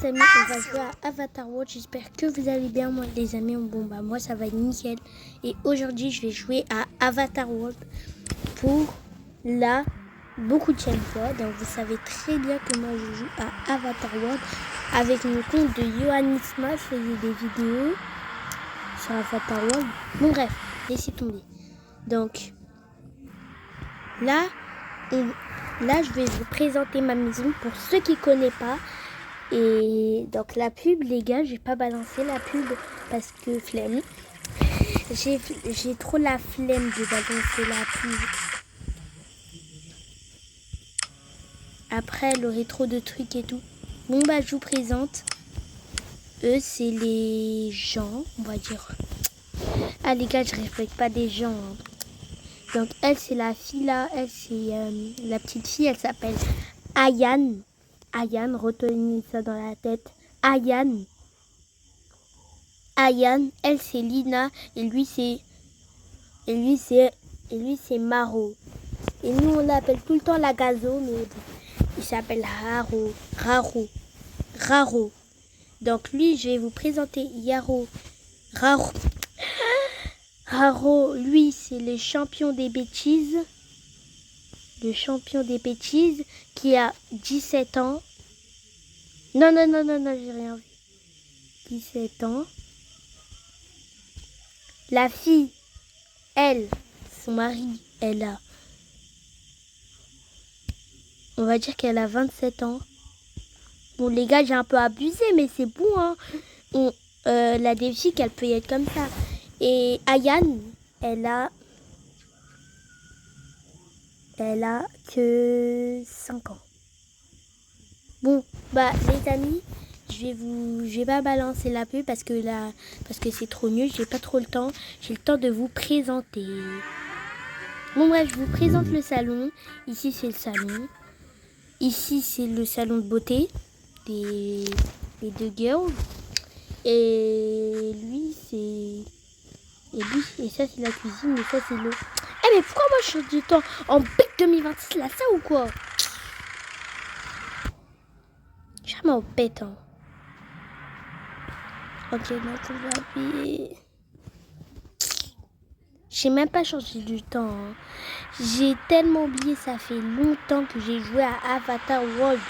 les amis, on va jouer à Avatar World. J'espère que vous allez bien, moi les amis. Bon bah moi ça va nickel. Et aujourd'hui je vais jouer à Avatar World pour la beaucoup de fois. Donc vous savez très bien que moi je joue à Avatar World avec mon compte de Yohannisma. Je faisais des vidéos sur Avatar World. Bon bref, laissez tomber. Donc là, je vais vous présenter ma maison pour ceux qui ne connaissent pas. Et donc la pub, les gars, j'ai pas balancé la pub parce que flemme. J'ai trop la flemme de balancer la pub. Après, elle aurait trop de trucs et tout. Bon bah, je vous présente. Eux, c'est les gens, on va dire. Ah les gars, je respecte pas des gens. Hein. Donc elle, c'est la fille là. Elle, c'est la petite fille. Elle s'appelle Ayan. Ayan, retenez ça dans la tête. Ayan. Ayan, elle c'est Lina et lui c'est Maro. Et nous on l'appelle tout le temps la gazo, mais il s'appelle Raro. Donc lui, je vais vous présenter Raro, lui c'est le champion des bêtises. Le champion des bêtises qui a 17 ans. Non, j'ai rien vu. 17 ans. La fille, elle, son mari, on va dire qu'elle a 27 ans. Bon, les gars, j'ai un peu abusé, mais c'est bon, hein. La défi qu'elle peut y être comme ça. Et Ayan, elle a que 5 ans. Bon, bah, les amis, je vais pas balancer la pub parce que c'est trop nul, j'ai pas trop le temps. J'ai le temps de vous présenter. Bon bref, je vous présente le salon. Ici c'est le salon. Ici c'est le salon de beauté des deux girls. Et ça c'est la cuisine et ça c'est le. Eh mais pourquoi moi je change du temps en BIC 2026 là, ça ou quoi? Jamais au bête hein. Ok, donc on va appuyer. J'ai même pas changé du temps. Hein. J'ai tellement oublié, ça fait longtemps que j'ai joué à Avatar World.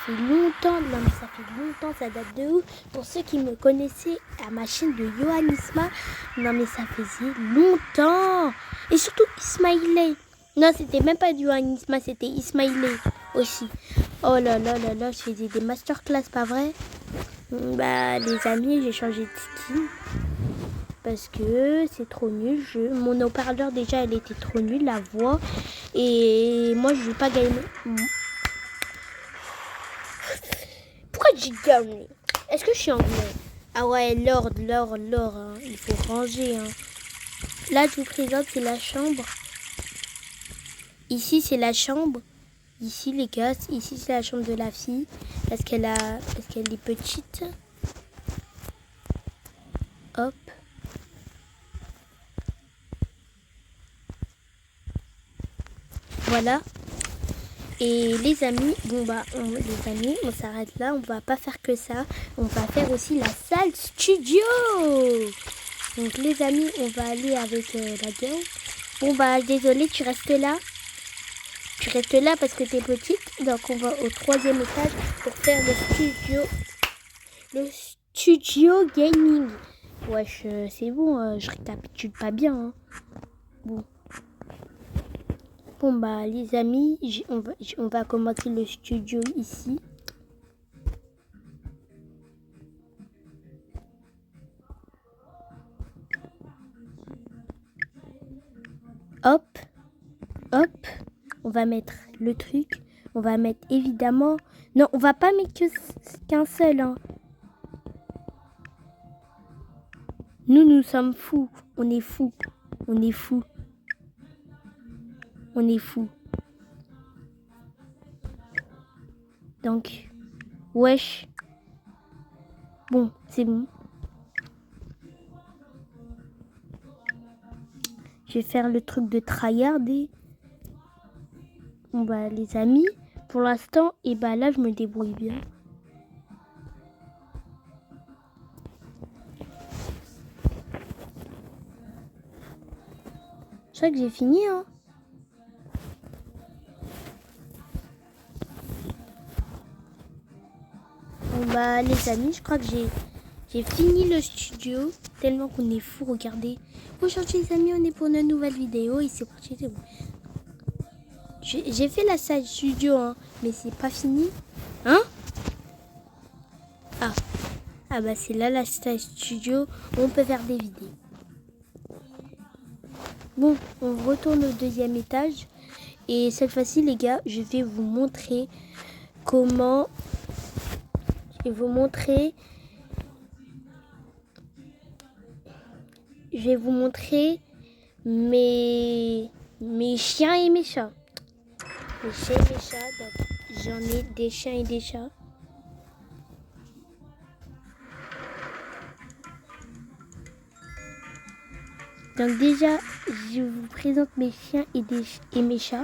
Ça fait longtemps, non mais ça fait longtemps, ça date de ouf. Pour ceux qui me connaissaient à ma chaîne de Yohannisma, non mais ça faisait longtemps. Et surtout Ismailé. Non, c'était même pas du Yohannisma, c'était Ismailé aussi. Oh là là là là, je faisais des masterclass, pas vrai? Bah les amis, j'ai changé de skin parce que c'est trop nul. Mon haut-parleur déjà, elle était trop nulle, la voix. Et moi, je veux pas gagner. Pourquoi j'ai gagné? Est-ce que je suis anglais? Ah ouais, Lord, hein. Il faut ranger. Hein. Là, je vous présente, c'est la chambre. Ici, c'est la chambre. Ici, les gars, ici, c'est la chambre de la fille. Parce qu'elle est petite. Hop. Voilà. Et les amis, on s'arrête là. On va pas faire que ça. On va faire aussi la salle studio. Donc les amis, on va aller avec la gueule. Bon bah désolé, tu restes là. Tu restes là parce que t'es petite. Donc on va au 3e étage pour faire le studio gaming. Wesh, c'est bon, je récapitule pas bien. Hein. Bon bah les amis, on va commencer le studio ici. Hop, on va mettre le truc. On va mettre évidemment... Non, on va pas mettre qu'un seul. Hein. Nous sommes fous. On est fous. Donc, wesh. Bon, c'est bon. Je vais faire le truc de tryhard et... Bon bah les amis, pour l'instant, et bah là, je me débrouille bien. Je crois que j'ai fini, hein. Bon bah les amis, je crois que j'ai fini le studio. Tellement qu'on est fou, regardez. Aujourd'hui les amis, on est pour une nouvelle vidéo et c'est parti. J'ai fait la salle studio, hein, mais c'est pas fini. Hein? Ah bah c'est là la salle studio où on peut faire des vidéos. Bon, on retourne au deuxième étage. Et cette fois-ci, les gars, je vais vous montrer comment... Je vais vous montrer mes chiens et mes chats. Mes chiens et mes chats, donc j'en ai des chiens et des chats. Donc déjà, je vous présente mes chiens et mes chats.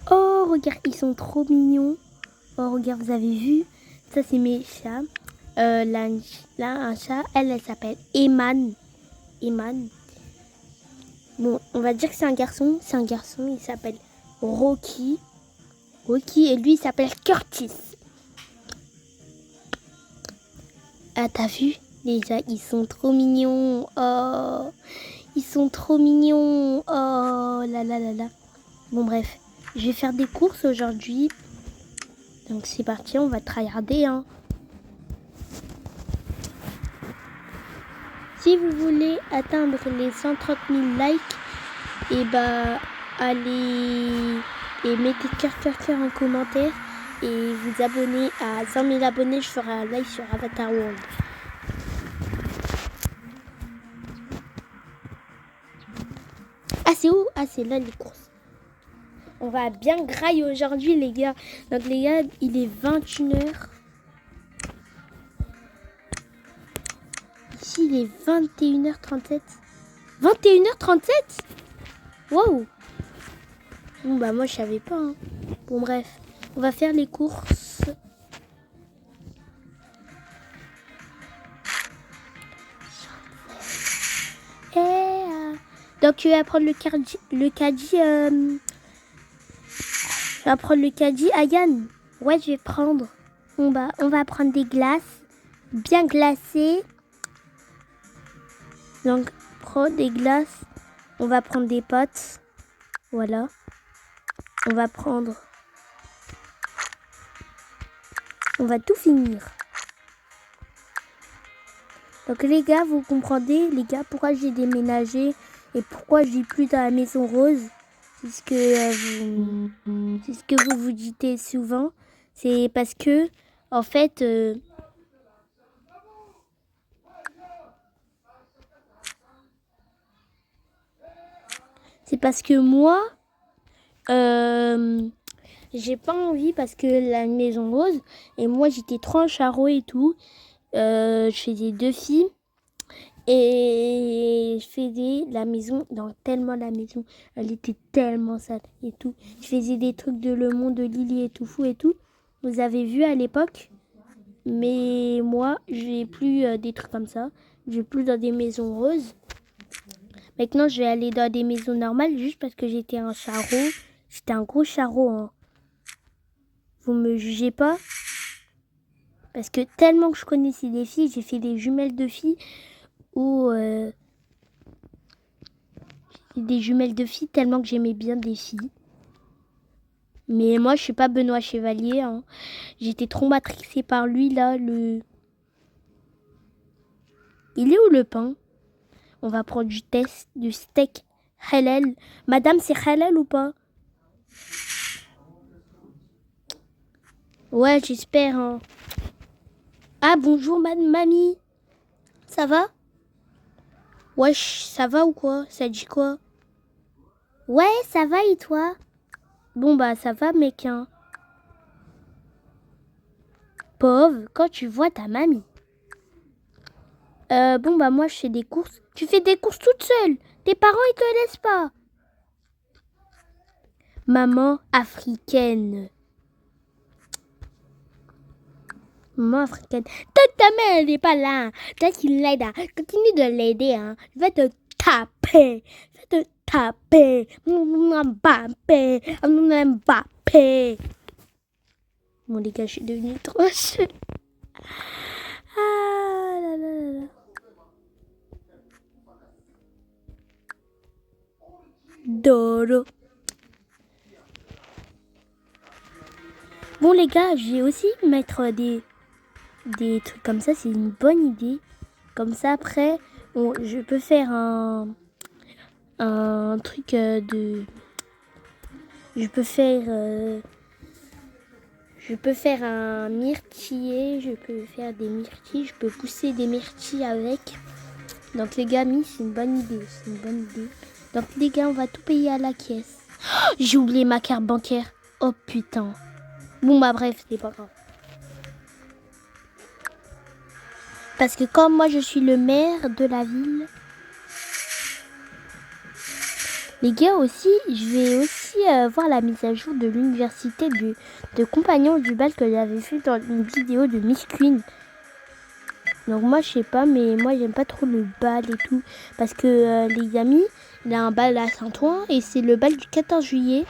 Oh, regarde, ils sont trop mignons. Oh, regarde, vous avez vu? Ça, c'est mes chats. Là, un chat, elle s'appelle Eman. Eman. Bon, on va dire que c'est un garçon. C'est un garçon, il s'appelle Rocky. Rocky, et lui, il s'appelle Curtis. Ah, t'as vu? Déjà, ils sont trop mignons. Oh, ils sont trop mignons. Oh là là là là. Bon, bref, je vais faire des courses aujourd'hui. Donc, c'est parti, on va tryharder, hein. Si vous voulez atteindre les 130 000 likes, et bah, allez et mettez cœur en commentaire et vous abonnez à 100 000 abonnés, je ferai un live sur Avatar World. Ah, c'est où? Ah, c'est là les courses. On va bien grailler aujourd'hui, les gars. Donc, les gars, il est 21h. Ici, il est 21h37. 21h37? Waouh! Bon, bah, moi, je savais pas. Hein. Bon, bref. On va faire les courses. Donc, tu vas prendre le caddie. Je vais prendre le caddie. Ayane. Ouais, je vais prendre. Bon, bah, on va prendre des glaces. Bien glacées. Donc, prends des glaces. On va prendre des potes. Voilà. On va prendre... On va tout finir. Donc, les gars, vous comprenez, les gars, pourquoi j'ai déménagé et pourquoi je vis plus dans la maison rose. C'est ce que vous vous dites souvent. C'est parce que, en fait... c'est parce que moi... j'ai pas envie parce que la maison rose, et moi j'étais trop en charreau et tout. Je faisais 2 filles et je faisais la maison, non, tellement la maison, elle était tellement sale et tout. Je faisais des trucs de Le Monde, de Lily et tout fou et tout. Vous avez vu à l'époque, mais moi j'ai plus des trucs comme ça. Je vais plus dans des maisons roses. Maintenant je vais aller dans des maisons normales juste parce que j'étais un charreau. J'étais un gros charreau, hein. Vous me jugez pas? Parce que tellement que je connaissais des filles, j'ai fait des jumelles de filles où... des jumelles de filles tellement que j'aimais bien des filles. Mais moi, je suis pas Benoît Chevalier. Hein. J'étais trop matrixée par lui, là, le... Il est où le pain? On va prendre du steak halal. Madame, c'est halal ou pas? Ouais, j'espère, hein. Ah, bonjour, mamie. Ça va? Wesh, ça va ou quoi? Ça dit quoi? Ouais, ça va et toi? Bon, bah, ça va, mec, hein. Pauvre, quand tu vois ta mamie. Bon, bah, moi, je fais des courses. Tu fais des courses toute seule. Tes parents, ils te laissent pas. Maman africaine. Maman africaine. Ta mère, elle n'est pas là. Hein. Toi qui l'aides, hein. Continue de l'aider. Hein. Je vais te taper. Je vais te taper. Mbappé. Mbappé. Bon, les gars, je suis devenue trop chou. Ah là là là là. Dodo. Bon, les gars, je vais aussi mettre des trucs comme ça. C'est une bonne idée. Comme ça, après, je peux faire un truc de... Je peux faire un myrtille, je peux faire des myrtilles, je peux pousser des myrtilles avec. Donc les gars, c'est une bonne idée, Donc les gars, on va tout payer à la caisse. Oh, j'ai oublié ma carte bancaire. Oh putain. Bon bah bref, c'est pas grave. Parce que comme moi je suis le maire de la ville, les gars aussi, je vais aussi voir la mise à jour de l'université de Compagnons du Bal que j'avais fait dans une vidéo de Miss Queen. Donc moi je sais pas, mais moi j'aime pas trop le bal et tout. Parce que les amis, il y a un bal à Saint-Ouen et c'est le bal du 14 juillet.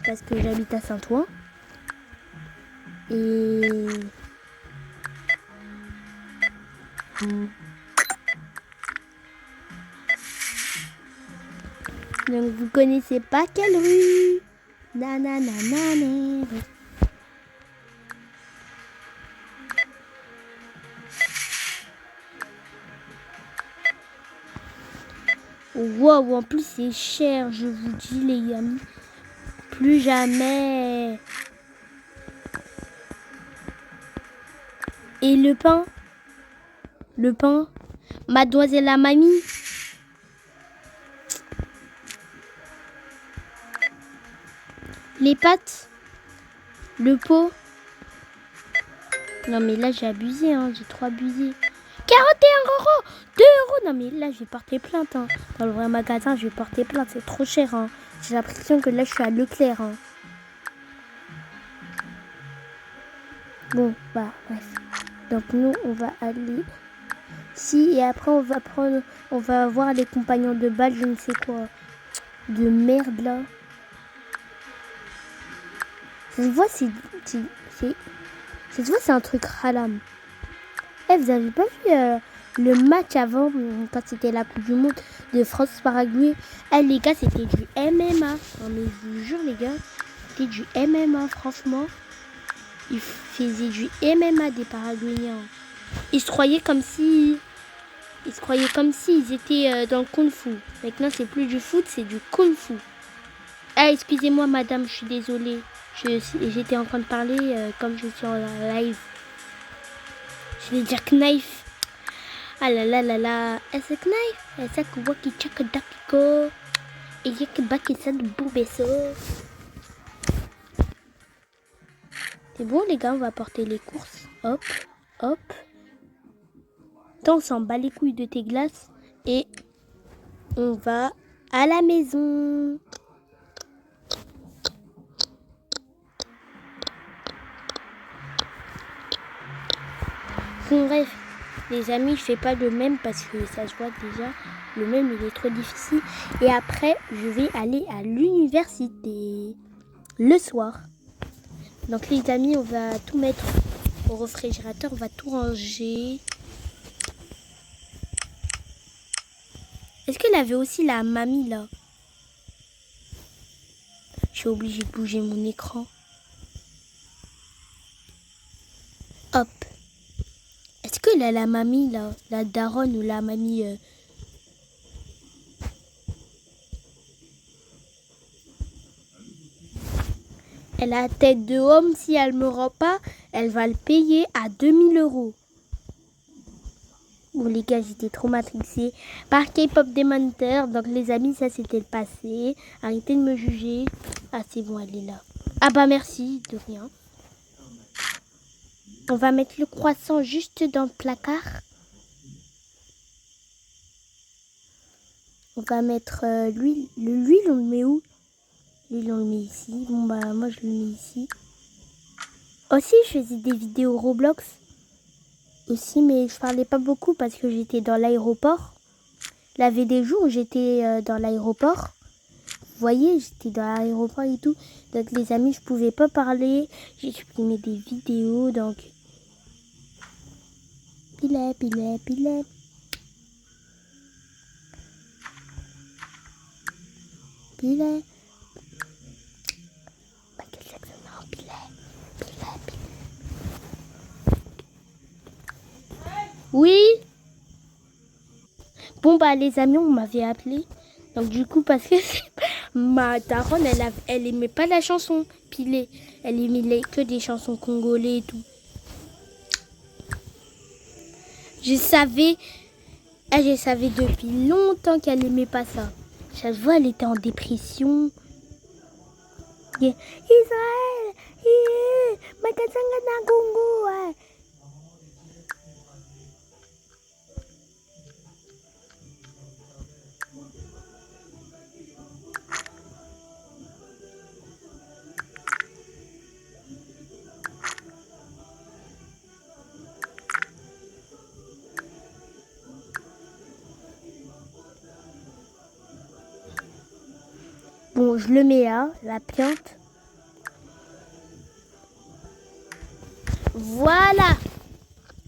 Parce que j'habite à Saint-Ouen. Et... Donc vous connaissez pas quelle rue? Nananana. Wow, en plus c'est cher, je vous dis les amis. Plus jamais. Et le pain? Mademoiselle la mamie? Les pâtes? Le pot? Non mais là j'ai abusé, hein, j'ai trop abusé. 41 €, 2 €. Non mais là je vais porter plainte. Hein. Dans le vrai magasin je vais porter plainte, c'est trop cher. Hein. J'ai l'impression que là je suis à Leclerc. Hein. Bon bah bref. Donc nous on va aller ici et après on va voir les compagnons de bal, je ne sais quoi. De merde là. Ça se voit c'est un truc haram. Eh, vous avez pas vu le match avant, quand c'était la Coupe du Monde de France-Paraguay? Eh les gars, c'était du MMA. Non mais je vous jure les gars, c'était du MMA franchement. Ils faisaient du MMA des Paraguayens. Ils se croyaient comme si ils étaient dans le kung-fu. Maintenant c'est plus du foot, c'est du kung-fu. Ah excusez-moi madame, je suis désolée. J'étais en train de parler comme je suis en live. Je vais dire knife. Ah là là là là. Est-ce knife? Est-ce que waki chaka dakiko? Et yaki baki sa de boubesso. C'est bon les gars, on va porter les courses. Hop, hop. Tant on s'en bat les couilles de tes glaces. Et on va à la maison. Bon, bref, les amis, je fais pas le même parce que ça se voit déjà. Le même, il est trop difficile. Et après, je vais aller à l'université le soir. Donc les amis, on va tout mettre au réfrigérateur. On va tout ranger. Est-ce qu'elle avait aussi la mamie là? Je suis obligée de bouger mon écran. Hop. Est-ce qu'elle a la mamie là? La daronne ou la mamie Elle a tête de homme. Si elle me rend pas, elle va le payer à 2000 €. Bon les gars, j'étais trop matrixée par K-pop Demon Hunter. Donc les amis, ça c'était le passé. Arrêtez de me juger. Ah c'est bon, elle est là. Ah bah merci, de rien. On va mettre le croissant juste dans le placard. On va mettre l'huile. L'huile, on le met où? Lui, on le met ici. Bon, bah, moi, je le mets ici. Aussi, je faisais des vidéos Roblox. Aussi, mais je parlais pas beaucoup parce que j'étais dans l'aéroport. Il y avait des jours où j'étais dans l'aéroport. Vous voyez, j'étais dans l'aéroport et tout. Donc, les amis, je pouvais pas parler. J'ai supprimé des vidéos, donc... Pilet, pilet, pilet. Pilet. Michael Jackson, non, pilet. Pilet, pilet. Oui. Bon, bah, les amis, on m'avait appelé. Donc, du coup, parce que ma daronne, elle aimait pas la chanson Pilet. Elle aimait que des chansons congolais et tout. Je savais depuis longtemps qu'elle aimait pas ça. Chaque fois, elle était en dépression. Israël, Makasanga na Congo. Bon, je le mets là, la plante. Voilà.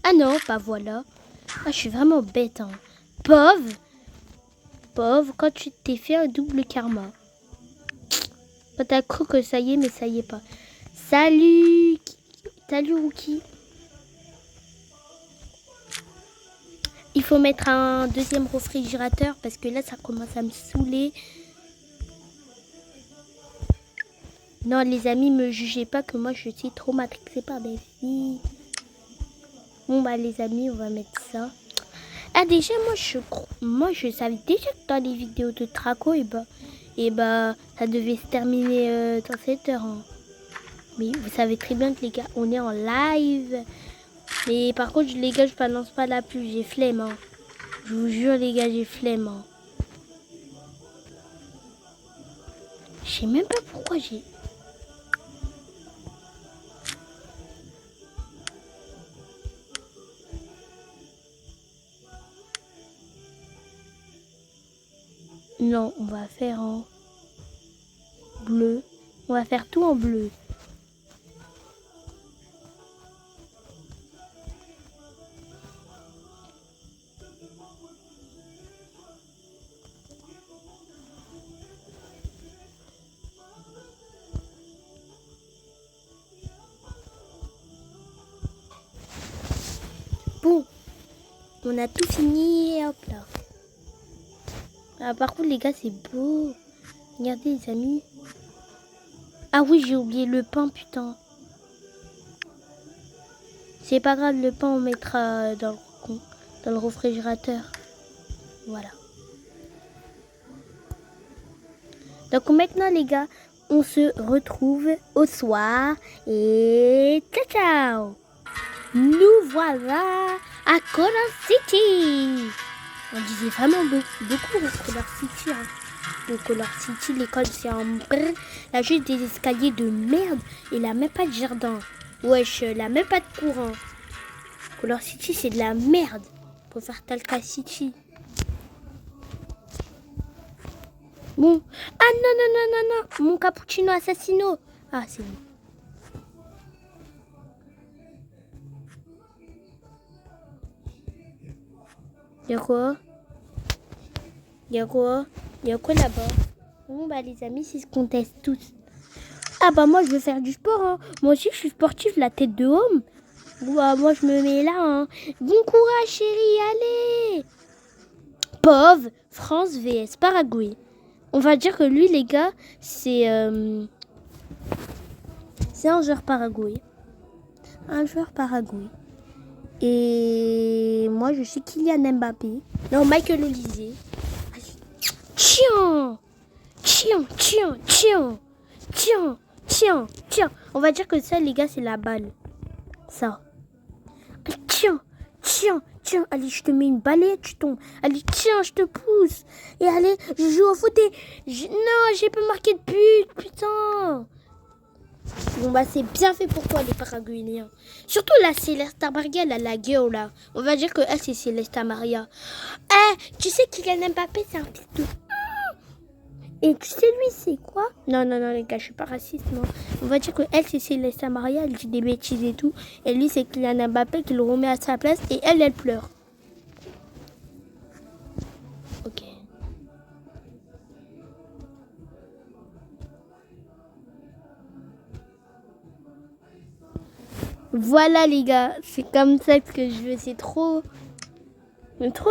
Ah non, pas voilà. Ah, je suis vraiment bête, hein. Pauvre, quand tu t'es fait un double karma. Quand t'as cru que ça y est, mais ça y est pas. Salut Rookie. Il faut mettre un deuxième réfrigérateur parce que là, ça commence à me saouler. Non, les amis, me jugez pas que moi, je suis trop matrixée par des filles. Bon, bah, les amis, on va mettre ça. Ah, déjà, moi, je savais déjà que dans les vidéos de Traco, et bah, ça devait se terminer dans 7 heures. Hein. Mais vous savez très bien que les gars, on est en live. Mais par contre, les gars, je balance pas la pub, j'ai flemme. Hein. Je vous jure, les gars, j'ai flemme. Hein. Je sais même pas pourquoi j'ai... Non, on va faire en bleu. On va faire tout en bleu. Bon, on a tout fini et hop là. Ah, par contre, les gars, c'est beau. Regardez, les amis. Ah oui, j'ai oublié le pain, putain. C'est pas grave, le pain, on mettra dans le réfrigérateur. Voilà. Donc maintenant, les gars, on se retrouve au soir. Et ciao, ciao. Nous voilà à Color City. On disait vraiment beaucoup Color City. Hein. Donc Color City, l'école c'est en brr. Elle a juste des escaliers de merde. Et elle a même pas de jardin. Wesh, elle a même pas de courant. Color City c'est de la merde. Pour faire Talca City. Bon. Ah non. Mon cappuccino assassino. Ah c'est bon. Y'a quoi là-bas? Bon bah les amis, c'est ce qu'on teste tous. Ah bah moi je veux faire du sport hein. Moi aussi je suis sportive, la tête de homme. Bah, moi je me mets là hein. Bon courage chérie, allez. Pauvre, France vs Paraguay. On va dire que lui les gars, c'est un joueur Paraguay. Un joueur Paraguay. Et moi je suis Kylian Mbappé. Non, Michael Olise. Tiens. On va dire que ça, les gars, c'est la balle. Ça. Tiens. Allez, je te mets une balai, tu tombes. Allez, tiens, je te pousse. Et allez, je joue au foot et... Non, j'ai pas marqué de but. Putain. Bon bah c'est bien fait pour toi les Paraguayens. Surtout la Célesta Maria, elle a la gueule là. On va dire que elle c'est Célesta Maria. Tu sais Kylian Mbappé c'est un fils de... Et tu sais lui c'est quoi? Non les gars je suis pas raciste moi. On va dire que elle c'est Célesta Maria, elle dit des bêtises et tout. Et lui c'est Kylian Mbappé qui le remet à sa place et elle pleure. Ok. Voilà les gars, c'est comme ça que je veux, c'est trop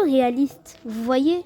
réaliste, vous voyez?